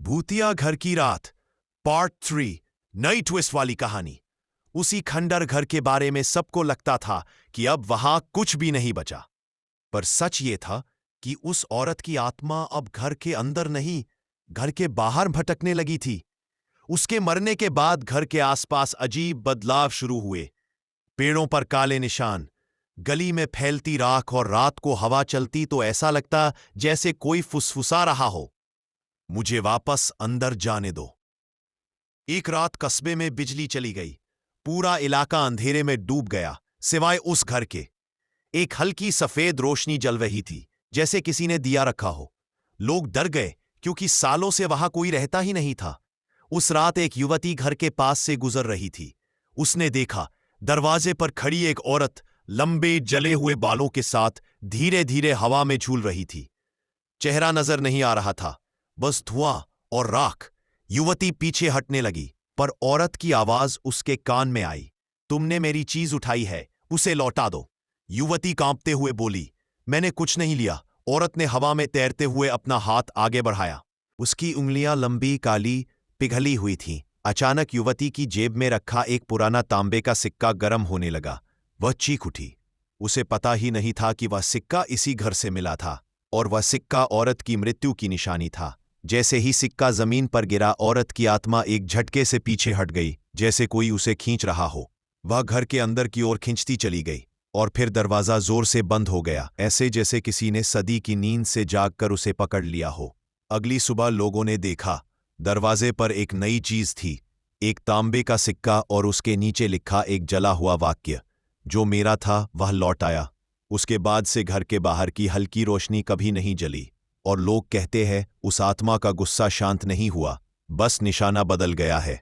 भूतिया घर की रात पार्ट 3 नई ट्विस्ट वाली कहानी। उसी खंडर घर के बारे में सबको लगता था कि अब वहां कुछ भी नहीं बचा, पर सच ये था कि उस औरत की आत्मा अब घर के अंदर नहीं, घर के बाहर भटकने लगी थी। उसके मरने के बाद घर के आसपास अजीब बदलाव शुरू हुए। पेड़ों पर काले निशान, गली में फैलती राख, और रात को हवा चलती तो ऐसा लगता जैसे कोई फुसफुसा रहा हो, मुझे वापस अंदर जाने दो। एक रात कस्बे में बिजली चली गई। पूरा इलाका अंधेरे में डूब गया, सिवाय उस घर के। एक हल्की सफेद रोशनी जल रही थी, जैसे किसी ने दिया रखा हो। लोग डर गए क्योंकि सालों से वहां कोई रहता ही नहीं था। उस रात एक युवती घर के पास से गुजर रही थी। उसने देखा दरवाजे पर खड़ी एक औरत लंबे जले हुए बालों के साथ धीरे धीरे हवा में झूल रही थी। चेहरा नजर नहीं आ रहा था, बस धुआं और राख। युवती पीछे हटने लगी, पर औरत की आवाज उसके कान में आई, तुमने मेरी चीज उठाई है, उसे लौटा दो। युवती कांपते हुए बोली, मैंने कुछ नहीं लिया। औरत ने हवा में तैरते हुए अपना हाथ आगे बढ़ाया। उसकी उंगलियां लंबी, काली, पिघली हुई थीं। अचानक युवती की जेब में रखा एक पुराना तांबे का सिक्का गर्म होने लगा। वह चीख उठी। उसे पता ही नहीं था कि वह सिक्का इसी घर से मिला था, और वह सिक्का औरत की मृत्यु की निशानी था। जैसे ही सिक्का जमीन पर गिरा, औरत की आत्मा एक झटके से पीछे हट गई, जैसे कोई उसे खींच रहा हो। वह घर के अंदर की ओर खिंचती चली गई, और फिर दरवाजा जोर से बंद हो गया, ऐसे जैसे किसी ने सदी की नींद से जागकर उसे पकड़ लिया हो। अगली सुबह लोगों ने देखा, दरवाजे पर एक नई चीज थी, एक तांबे का सिक्का, और उसके नीचे लिखा एक जला हुआ वाक्य, जो मेरा था वह लौट आया। उसके बाद से घर के बाहर की हल्की रोशनी कभी नहीं जली, और लोग कहते हैं उस आत्मा का गुस्सा शांत नहीं हुआ, बस निशाना बदल गया है।